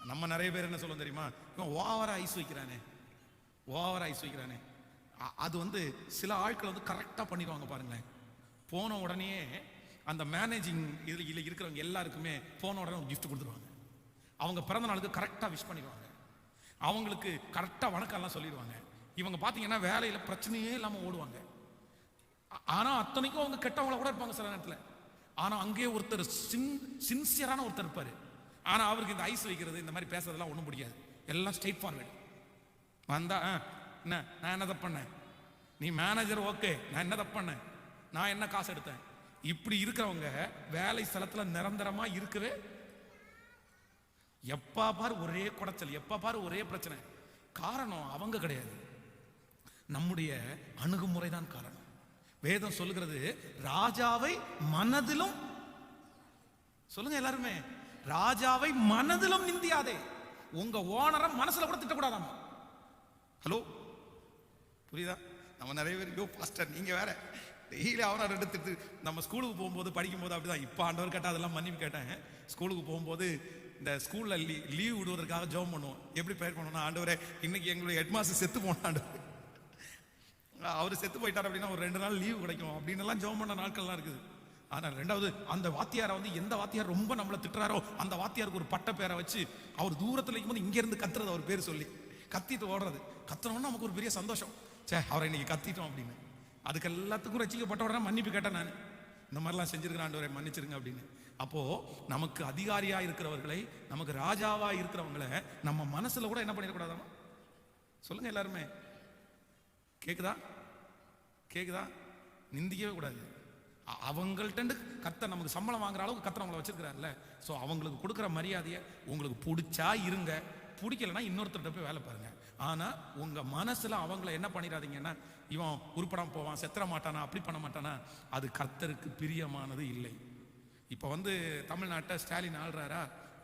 நம்ம நிறைய பேர் என்ன சொல்லுவோம் தெரியுமா? இவன் ஓவரா ஐஸ் வைக்கிறானே, ஓவரா ஐஸ் வைக்கிறானே. அது வந்து சில ஆட்கள் வந்து கரெக்டா பண்ணிடுவாங்க பாருங்களேன். போன உடனே அந்த மேனேஜிங் இதில் இருக்கிறவங்க எல்லாருக்குமே போன உடனே ஒரு கிஃப்ட் கொடுத்துருவாங்க. அவங்க பிறந்த நாளுக்கு கரெக்டாக விஷ் பண்ணிடுவாங்க. அவங்களுக்கு கரெக்டாக வணக்கம்லாம் சொல்லிடுவாங்க. இவங்க பார்த்தீங்கன்னா வேலையில் பிரச்சனையே இல்லாமல் ஓடுவாங்க. ஆனால் அத்தனைக்கும் அவங்க கெட்டவங்கள கூட இருப்பாங்க சில நேரத்தில். ஆனால் அங்கேயே ஒருத்தர் சின்சியரான ஒருத்தர் இருப்பார். ஆனால் அவருக்கு இந்த ஐஸ் வைக்கிறது இந்த மாதிரி பேசுறதெல்லாம் ஒன்றும் பிடிக்காது. எல்லாம் ஸ்ட்ரெயிட் ஃபார்வேர்டு. வந்தா என்ன, நான் என்ன தப்பு பண்ணேன்? நீ மேனேஜர், ஓகே, நான் என்ன தப்பு பண்ணேன்? நான் என்ன காசு எடுத்தேன்? இப்படி இருக்கிறவங்க வேலை ஸ்தலத்துல நிரந்தரமா இருக்கவே, எப்பா பாரு ஒரே குடைச்சல், எப்பா பாரு ஒரே பிரச்சனை. காரணம் அவங்க கிடையாது, நம்முடைய அணுகுமுறை தான் காரணம். வேதம் சொல்லுகிறது, ராஜாவை மனதிலும், சொல்லுங்க எல்லாருமே, ராஜாவை மனதிலும் நிந்தியாதே. உங்க ஓனரை மனசுல கூட திட்டக்கூடாதாமா. ஹலோ, புரியுதா? நம்ம நிறைய பேர், யோ பாஸ்டர் நீங்க வேற டெய்லி அவனை 2 திட்டு. நம்ம ஸ்கூலுக்கு போகும்போது படிக்கும் போது அப்படிதான். இப்போ ஆண்டவர் கேட்டால் அதெல்லாம் மன்னிப்பு கேட்டேன். ஸ்கூலுக்கு போகும்போது இந்த ஸ்கூல்ல லீவ் விடுவதற்காக ஜெபம் பண்ணுவோம். எப்படி ப்ரேயர் பண்ணுவோம்னா, ஆண்டவரே இன்னைக்கு எங்களுடைய ஹெட்மாஸ்டர் செத்து போனாண்டு, அவர் செத்து போயிட்டார் அப்படின்னா ஒரு 2 நாள் லீவ் கிடைக்கும் அப்படின்னு எல்லாம் ஜெபம் பண்ண நாட்கள்லாம் இருக்குது. ஆனால் 2வது அந்த வாத்தியாரை வந்து எந்த வாத்தியார் ரொம்ப நம்மளை திட்டுறாரோ அந்த வாத்தியாருக்கு ஒரு பட்ட பேரை வச்சு அவர் தூரத்தில் இருக்கும்போது இங்க இருந்து கத்துறது, அவர் பேர் சொல்லி கத்திட்டு ஓடுறது. கத்துறோம்னா நமக்கு ஒரு பெரிய சந்தோஷம். சே, அவரை இன்னைக்கு கத்திட்டோம் அப்படின்னு. அதுக்கு எல்லாத்துக்கும் ரசிக்கப்பட்ட உடனே மன்னிப்பு கேட்டேன் நான். இந்த மாதிரிலாம் செஞ்சிருக்கிறேன் ஆண்டவரை மன்னிச்சிருங்க அப்படின்னு. அப்போ நமக்கு அதிகாரியா இருக்கிறவர்களை, நமக்கு ராஜாவா இருக்கிறவங்களை நம்ம மனசுல கூட என்ன பண்ணிடக்கூடாதாமா? சொல்லுங்க எல்லாருமே. கேக்குதா? கேக்குதா? நிந்திக்கவே கூடாது. அவங்கள்ட்ட கர்த்தர் நமக்கு சம்பளம் வாங்குற அளவுக்கு கர்த்தர் அவங்கள வச்சிருக்கிறார்ல. ஸோ அவங்களுக்கு கொடுக்குற மரியாதையை உங்களுக்கு பிடிச்சா இருங்க, பிடிக்கலன்னா இன்னொருத்தர்கிட்ட போய் வேலை பாருங்க. ஆனா உங்க மனசுல அவங்கள என்ன பண்ணிடாதீங்கன்னா, இவன் உருப்படாம போவான், செத்துற மாட்டானா, அப்படி பண்ண மாட்டானா, அது கர்த்தருக்கு பிரியமானது இல்லை. இப்ப வந்து தமிழ்நாட்டை ஸ்டாலின் ஆள்றாரா,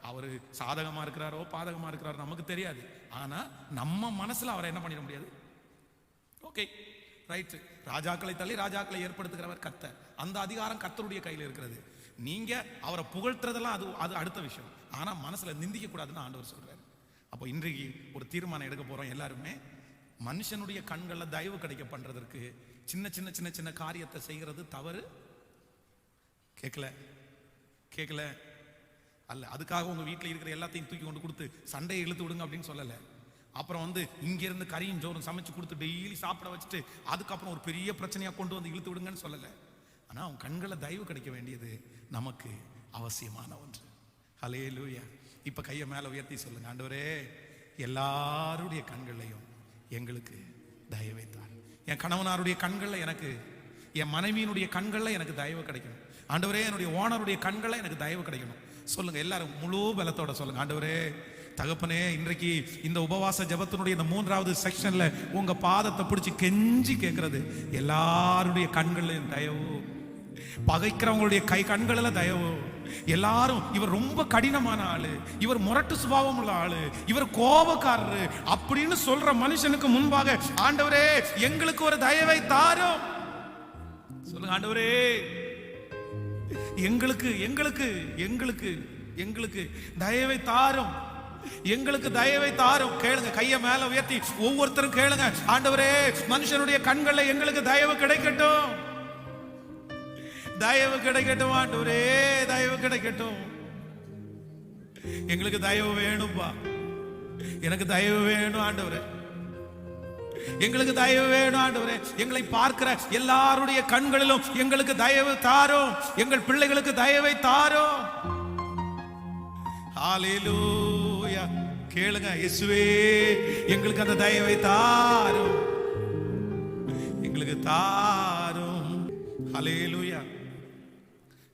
அவரு சாதகமா இருக்கிறாரோ பாதகமா இருக்கிறாரோ நமக்கு தெரியாது. ஆனா நம்ம மனசுல அவரை என்ன பண்ணிட முடியாது. Okay, right. ராஜாக்களை தள்ளி ராஜாக்களை ஏற்படுத்துகிறவர் கர்த்தர். அந்த அதிகாரம் கர்த்தருடைய கையில் இருக்கிறது. நீங்க அவரை புகழ்த்துறதெல்லாம் அது அடுத்த விஷயம். ஆனா மனசுல நிந்திக்க கூடாதுன்னு ஆண்டவர் சொல்றாரு. அப்போ இன்றைக்கு ஒரு தீர்மானம் எடுக்க போறோம் எல்லாருமே. மனுஷனுடைய கண்கள்ல தயவு கிடைக்க பண்றதற்கு சின்ன சின்ன சின்ன சின்ன காரியத்தை செய்கிறது தவறு. கேட்கல அல்ல. அதுக்காக உங்க வீட்டில் இருக்கிற எல்லாத்தையும் தூக்கி கொண்டு கொடுத்து சண்டையை இழுத்து விடுங்க அப்படின்னு சொல்லலை. அப்புறம் வந்து இங்கிருந்து கறியும் ஜோறும் சமைச்சு கொடுத்து டெய்லி சாப்பிட வச்சுட்டு அதுக்கப்புறம் ஒரு பெரிய பிரச்சனையா கொண்டு வந்து இழுத்து விடுங்கன்னு சொல்லலை. ஆனா அவன் கண்களை தயவு கிடைக்க வேண்டியது நமக்கு அவசியமான ஒன்று. ஹல்லேலூயா. இப்ப கையை மேல உயர்த்தி சொல்லுங்க, ஆண்டவரே எல்லாருடைய கண்களையும் எங்களுக்கு தயவை தார். என் கணவனாருடைய கண்கள்ல எனக்கு, என் மனைவியினுடைய கண்கள்ல எனக்கு தயவு கிடைக்கணும். ஆண்டவரே என்னுடைய ஓனருடைய கண்கள்ல எனக்கு தயவு கிடைக்கணும். சொல்லுங்க எல்லாரும் முழு பலத்தோட சொல்லுங்க, ஆண்டவரே தகப்பனே இன்றைக்கு இந்த உபவாச ஜெபத்தினுடைய இந்த 3வது செக்ஷன்ல உங்க பாதத்தை பிடிச்சி கெஞ்சி கேட்கறது, எல்லாருடைய கண்கள்ல தயவு, பகைக்கிறவங்களுடைய கண்கள்ல தயவு. எல்லாரும் இவர் ரொம்ப கடினமான ஆளு, இவர் முரட்டு சுபாவம் உள்ள ஆளு, இவர் கோபக்காரரு அப்படின்னு சொல்ற மனுஷனுக்கு முன்பாக ஆண்டவரே எங்களுக்கு ஒரு தயவை தாரும். சொல்லுங்க, ஆண்டவரே எங்களுக்கு எங்களுக்கு எங்களுக்கு எங்களுக்கு தயவை தாரும், எங்களுக்கு தயவை தாரும். கேளுங்க, கையை மேல உயர்த்தி ஒவ்வொருத்தரும் கேளுங்க, ஆண்டவரே மனுஷனுடைய கண்கள்ல எங்களுக்கு தயவு கிடைக்கட்டும், தயவு கிடைக்கட்டும், ஆண்டவரே தயவு கிடைக்கட்டும். எங்களுக்கு தயவு வேணும்பா, எனக்கு தயவு வேணும் ஆண்டவரே, எங்களுக்கு தயவு வேணும் ஆண்டவரே. எங்களை பார்க்கிற எல்லாருடைய கண்களிலும் எங்களுக்கு தயவு தாரும், எங்கள் பிள்ளைகளுக்கு தயவை தாரும். ஹல்லேலூயா. கேளுங்க, இயேசுவே எங்களுக்கு அந்த தயவை தாரும், எங்களுக்கு தாரும். ஹல்லேலூயா.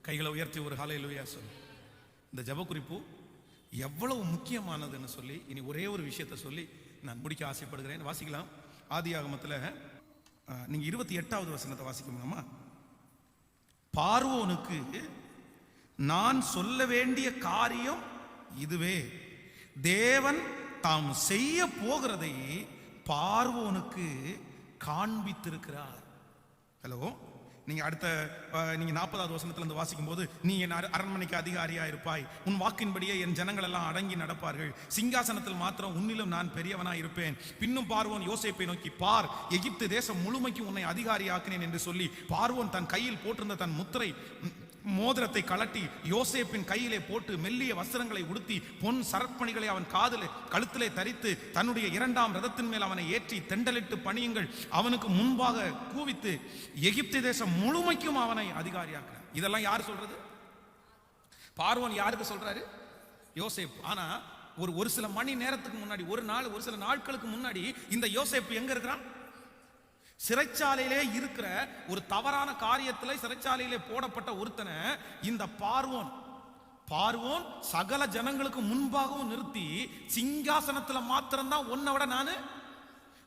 கைகளை உயர்த்தி ஒரு ஹல்லேலூயா சொல்லு. இந்த ஜெப குறிப்பு எவ்வளவு முக்கியமானதுன்னு சொல்லி இனி ஒரே ஒரு விஷயத்தை சொல்லி நான் முடிக்க ஆசைப்படுகிறேன். வாசிக்கலாம். ஆதியாகமத்தில் நீங்க 28வது வசனத்தை வாசிக்கணுமா? பார்வோனுக்கு நான் சொல்ல வேண்டிய காரியம் இதுவே, தேவன் தாம் செய்ய போகிறதை பார்வோனுக்கு காண்பித்திருக்கிறார். ஹலோ, நீங்க அடுத்த நீங்க 40வது வசனத்துல இருந்து வாசிக்கும் போது, நீ என் அரண்மனைக்கு அதிகாரியா இருப்பாய், உன் வாக்கின்படியே என் ஜனங்கள் எல்லாம் அடங்கி நடப்பார்கள், சிங்காசனத்தில் மாத்திரம் உன்னிலும் நான் பெரியவனா இருப்பேன். பின்னும் பார்வோன் யோசேப்பை நோக்கி, பார், எகிப்து தேசம் முழுமைக்கு உன்னை அதிகாரியாக்கினேன் என்று சொல்லி பார்வோன் தன் கையில் போட்டிருந்த தன் முத்திரை மோதிரத்தை கலட்டி யோசேப்பின் கையிலே போட்டு மெல்லிய வஸ்திரங்களை உடுத்தி பொன் சரப்பணிகளை அவன் கழுத்திலே தரித்து தன்னுடைய 2ஆம் ரதத்தின் மேல் அவனை ஏற்றி தெண்டலிட்டு பணியுங்கள் அவனுக்கு முன்பாக கூவித்து எகிப்து தேசம் முழுமைக்கும் அவனை அதிகாரியாக்கிறார். இதெல்லாம் யார் சொல்றது? பார்வோன் யாருக்கு சொல்றாரு? யோசேப். ஆனா ஒரு சில மணி நேரத்துக்கு முன்னாடி, ஒரு சில நாட்களுக்கு முன்னாடி இந்த யோசேப் எங்க இருக்கிறான்? சிறைச்சாலையிலே இருக்கிற ஒரு தவறான காரியத்தில் சிறைச்சாலையிலே போடப்பட்ட ஒருத்தனை இந்த பார்வோன் சகல ஜனங்களுக்கு முன்பாகவும் நிறுத்தி, சிங்காசனத்துல மாத்திரம்தான் உன்னை விட நானு,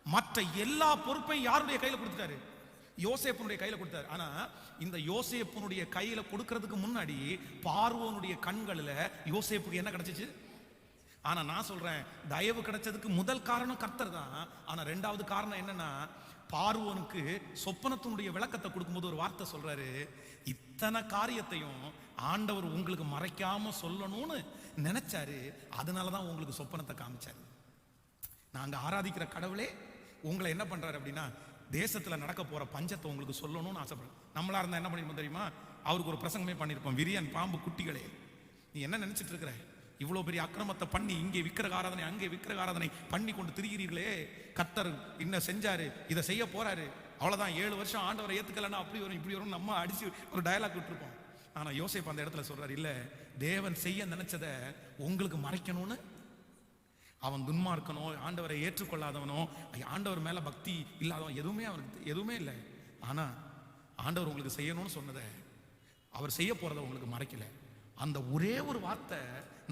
மற்ற எல்லா பொறுப்பையும் யாருடைய கையில கொடுத்துட்டாரு? யோசேப்புனுடைய கையில கொடுத்தாரு. ஆனா இந்த யோசேப்புனுடைய கையில கொடுக்கிறதுக்கு முன்னாடி பார்வோனுடைய கண்களில் யோசேப்புக்கு என்ன கிடைச்சிச்சு? ஆனா நான் சொல்றேன், தயவு கிடைச்சதுக்கு முதல் காரணம் கர்த்தர் தான். ஆனா 2வது காரணம் என்னன்னா, பார்வோனுக்கு சொப்பனத்தினுடைய விளக்கத்தை கொடுக்கும்போது ஒரு வார்த்தை சொல்றாரு, இத்தனை காரியத்தையும் ஆண்டவர் உங்களுக்கு மறைக்காம சொல்லணும்னு நினைச்சாரு, அதனாலதான் உங்களுக்கு சொப்பனத்தை காமிச்சாரு. நாங்க ஆராதிக்கிற கடவுளே உங்களை என்ன பண்றாரு அப்படின்னா, தேசத்துல நடக்க போற பஞ்சத்தை உங்களுக்கு சொல்லணும்னு ஆசைப்படுறேன். நம்மளா இருந்தா என்ன பண்ணிருப்போம் தெரியுமா? அவருக்கு ஒரு பிரசங்கமே பண்ணிருப்போம், விரியன் பாம்பு குட்டிகளே, நீ என்ன நினைச்சிட்டு இருக்கிற? இவ்வளவு பெரிய அக்கிரமத்தை பண்ணி இங்கே விக்கிரக ஆராதனை அங்கே விக்கிரக ஆராதனை பண்ணி கொண்டு திரிகிறீர்களே, கர்த்தர் இன்னும் செஞ்சாரு, இதை செய்ய போறாரு, அவ்வளவுதான், 7 வருஷம் ஆண்டவரை ஏத்துக்கலன்னா அப்படி வரும் இப்படி வரும் நம்ம அடிச்சு ஒரு டயலாக் விட்டுருப்போம். ஆனா யோசேப் அந்த இடத்துல சொல்றாரு, இல்ல, தேவன் செய்ய நினைச்சதை உங்களுக்கு மறைக்கணும்னு. அவன் துன்மார்க்கனோ, ஆண்டவரை ஏற்றுக்கொள்ளாதவனோ, ஆண்டவர் மேல பக்தி இல்லாதவன் எதுவுமே அவனுக்கு எதுவுமே இல்லை. ஆனா ஆண்டவர் உங்களுக்கு செய்யணும்னு சொன்னதை, அவர் செய்ய போறதை உங்களுக்கு மறைக்கல. அந்த ஒரே ஒரு வார்த்தை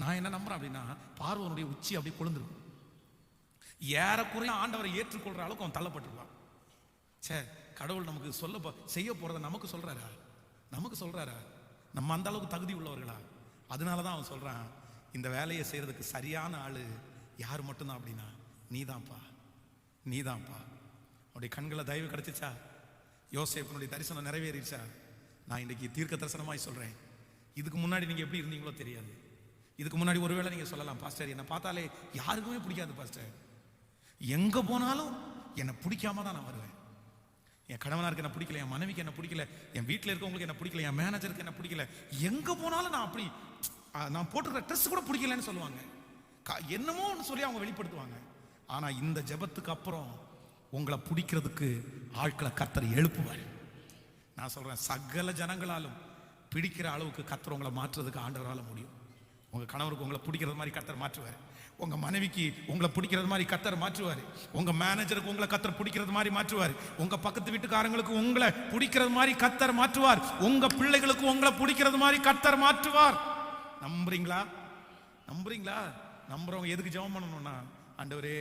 நான் என்ன நம்புறேன் அப்படின்னா, பார்வோனுடைய உச்சி அப்படி கொழுந்துரும். ஏறக்குறைய ஆண்டவரை ஏற்றுக்கொள்ற அளவுக்கு அவன் தள்ளப்பட்டிருப்பான். சே, கடவுள் நமக்கு செய்ய போறதை நமக்கு சொல்றாரா? நம்ம அந்த அளவுக்கு தகுதி உள்ளவர்களா? அதனாலதான் அவன் சொல்றான், இந்த வேலையை செய்யறதுக்கு சரியான ஆளு யார் மட்டும்தான் அப்படின்னா, நீதான்ப்பா. அவருடைய கண்களை தயவு கிடைச்சிச்சா? யோசேப்பினுடைய தரிசனம் நிறைவேறிச்சா? நான் இன்னைக்கு தீர்க்க தரிசனமாய் சொல்றேன், இதுக்கு முன்னாடி நீங்க எப்படி இருந்தீங்களோ தெரியாது. இதுக்கு முன்னாடி ஒருவேளை நீங்க சொல்லலாம், பாஸ்டர் என்னை பார்த்தாலே யாருக்குமே பிடிக்காது பாஸ்டர், எங்க போனாலும் என்னை பிடிக்காம தான் நான் வருவேன். என் கணவனாருக்கு என்ன பிடிக்கல, என் மனைவிக்கு என்ன பிடிக்கல, என் வீட்டில் இருக்கவங்களுக்கு என்ன பிடிக்கல, என் மேனேஜருக்கு என்ன பிடிக்கல, எங்க போனாலும் நான் அப்படி, நான் போட்டுக்கிற ட்ரெஸ் கூட பிடிக்கலன்னு சொல்லுவாங்க, என்னமோ ஒன்று சொல்லி அவங்க வெளிப்படுத்துவாங்க. ஆனா இந்த ஜெபத்துக்கு அப்புறம் உங்களை பிடிக்கிறதுக்கு ஆட்களை கர்த்தர் எழுப்புவார். நான் சொல்றேன், சகல ஜனங்களாலும் பிடிக்கிற அளவுக்கு கர்த்தர் உங்களை மாற்றுறதுக்கு ஆண்டவரால முடியும். உங்க கணவருக்கு உங்களை பிடிக்கிறது மாதிரி கர்த்தர் மாற்றுவார், உங்க மனைவிக்கு உங்களை பிடிக்கிறது மாதிரி கர்த்தர் மாற்றுவார், உங்க மேனேஜருக்கு உங்களை கர்த்தர் பிடிக்கிறது மாதிரி மாற்றுவார், உங்க பக்கத்து வீட்டுக்காரங்களுக்கு உங்களை பிடிக்கிறது மாதிரி கர்த்தர் மாற்றுவார், உங்க பிள்ளைகளுக்கு உங்களை பிடிக்கிறது மாதிரி கர்த்தர் மாற்றுவார். நம்புறீங்களா? நம்புறவங்க எதுக்கு ஜெபம் பண்ணணும்னா, ஆண்டவரே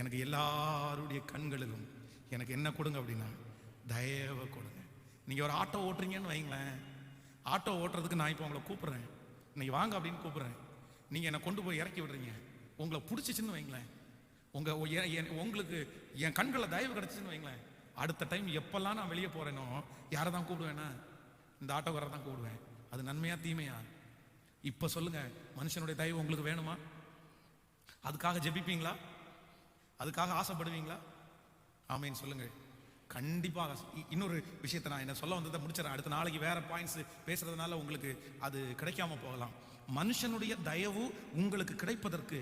எனக்கு எல்லாருடைய கண்களிலும் எனக்கு என்ன கொடுங்க அப்படின்னா, தயவு கொடுங்க. நீங்க ஒரு ஆட்டோ ஓட்டுறீங்கன்னு வைங்களேன், ஆட்டோ ஓட்டுறதுக்கு நான் இப்போ உங்களை கூப்பிடுறேன், இன்னைக்கு வாங்க அப்படின்னு கூப்பிடுறேன், நீங்க என்னை கொண்டு போய் இறக்கி விடுறீங்க, உங்களை பிடிச்சிச்சுன்னு வைங்களேன், உங்களுக்கு என் கண்களில் தயவு கிடைச்சிச்சுன்னு வைங்களேன், அடுத்த டைம் எப்பெல்லாம் நான் வெளியே போறேனோ யாரை தான் கூப்பிடுவேன்னா இந்த ஆட்டோக்காரரை தான் கூப்பிடுவேன். அது நன்மையா தீமையா? இப்ப சொல்லுங்க, மனுஷனுடைய தயவு உங்களுக்கு வேணுமா? அதுக்காக ஜெபிப்பீங்களா? அதுக்காக ஆசைப்படுவீங்களா? ஆமேன்னு சொல்லுங்க. கண்டிப்பாக. இன்னொரு விஷயத்தை நான் என்ன சொல்ல வந்ததை முடிச்சிடறேன். அடுத்த நாளைக்கு வேற பாயிண்ட்ஸ் பேசுறதுனால உங்களுக்கு அது கிடைக்காம போகலாம். மனுஷனுடைய தயவு உங்களுக்கு கிடைப்பதற்கு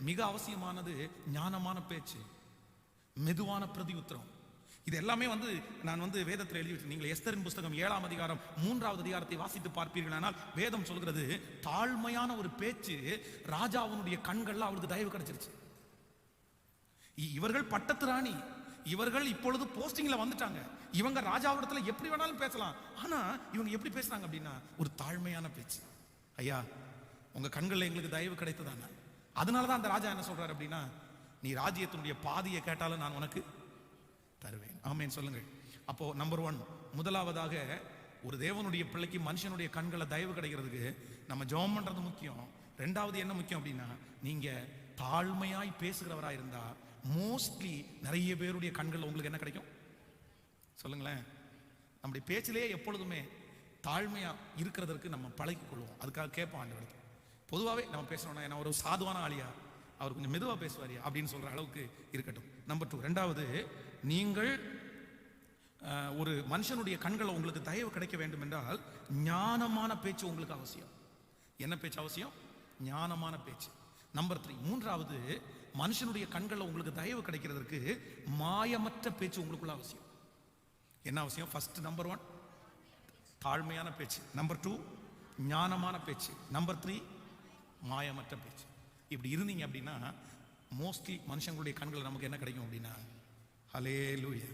மிக அவசியமானது ஞானமான பேச்சு, மெதுவான பிரதி உத்தரம். இது எல்லாமே நான் வேதத்தில் எழுதி, நீங்கள் எஸ்தரின் புஸ்தகம் 7ஆம் அதிகாரம் 3வது அதிகாரத்தை வாசித்து பார்ப்பீர்களானால் வேதம் சொல்கிறது, தாழ்மையான ஒரு பேச்சு ராஜாவுடைய கண்கள்ல அவருக்கு தயவு கிடைச்சிருச்சு. இவர்கள் பட்டத்து ராணி, இவர்கள் இப்பொழுது போஸ்டிங்ல வந்துட்டாங்க. இவங்க ராஜாவிடத்துல எப்படி வேணாலும் பேசலாம். ஆனா இவங்க எப்படி பேசுறாங்க அப்படின்னா ஒரு தாழ்மையான பேச்சு. ஐயா, உங்க கண்கள்ல எங்களுக்கு தயவு கிடைத்ததான, அதனாலதான் அந்த ராஜா என்ன சொல்றாரு அப்படின்னா, நீ ராஜ்யத்தினுடைய பாதியை கேட்டாலும் நான் உனக்கு தருவேன். ஆமேன் சொல்லுங்கள். அப்போ நம்பர் 1, முதலாவதாக ஒரு தேவனுடைய பிள்ளைக்கு மனுஷனுடைய கண்களை தயவு கிடைக்கிறதுக்கு நம்ம ஜெபம் பண்றது முக்கியம். ரெண்டாவது என்ன முக்கியம் அப்படின்னா, நீங்க தாழ்மையாய் பேசுகிறவராக இருந்தா மோஸ்ட்லி நிறைய பேருடைய கண்கள் உங்களுக்கு என்ன கிடைக்கும் சொல்லுங்களேன். நம்முடைய பேச்சிலேயே எப்பொழுதுமே தாழ்மையா இருக்கிறதற்கு நம்ம பழகிக் கொள்வோம். அதுக்காக கேட்போம் ஆண்டவருக்கு. பொதுவாகவே நம்ம பேசணும்னா என்ன ஒரு சாதுவான ஆளியா, அவர் கொஞ்சம் மெதுவாக பேசுவாரியா அப்படின்னு சொல்ற அளவுக்கு இருக்கட்டும். நம்பர் 2, ரெண்டாவது, நீங்கள் ஒரு மனுஷனுடைய கண்களை உங்களுக்கு தயவு கிடைக்க வேண்டும் என்றால் ஞானமான பேச்சு உங்களுக்கு அவசியம். என்ன பேச்சு அவசியம்? ஞானமான பேச்சு. நம்பர் 3, மூன்றாவது, மனுஷனுடைய கண்களில் உங்களுக்கு தயவு கிடைக்கிறதுக்கு மாயமற்ற பேச்சு உங்களுக்குள்ள அவசியம். என்ன அவசியம்? ஃபர்ஸ்ட் நம்பர் 1 தாழ்மையான பேச்சு, நம்பர் 2 ஞானமான பேச்சு, நம்பர் 3 மாயமற்ற பேச்சு. இப்படி இருந்தீங்க அப்படின்னா மோஸ்ட்லி மனுஷங்களுடைய கண்களை நமக்கு என்ன கிடைக்கும் அப்படின்னா, ஹல்லேலூயா.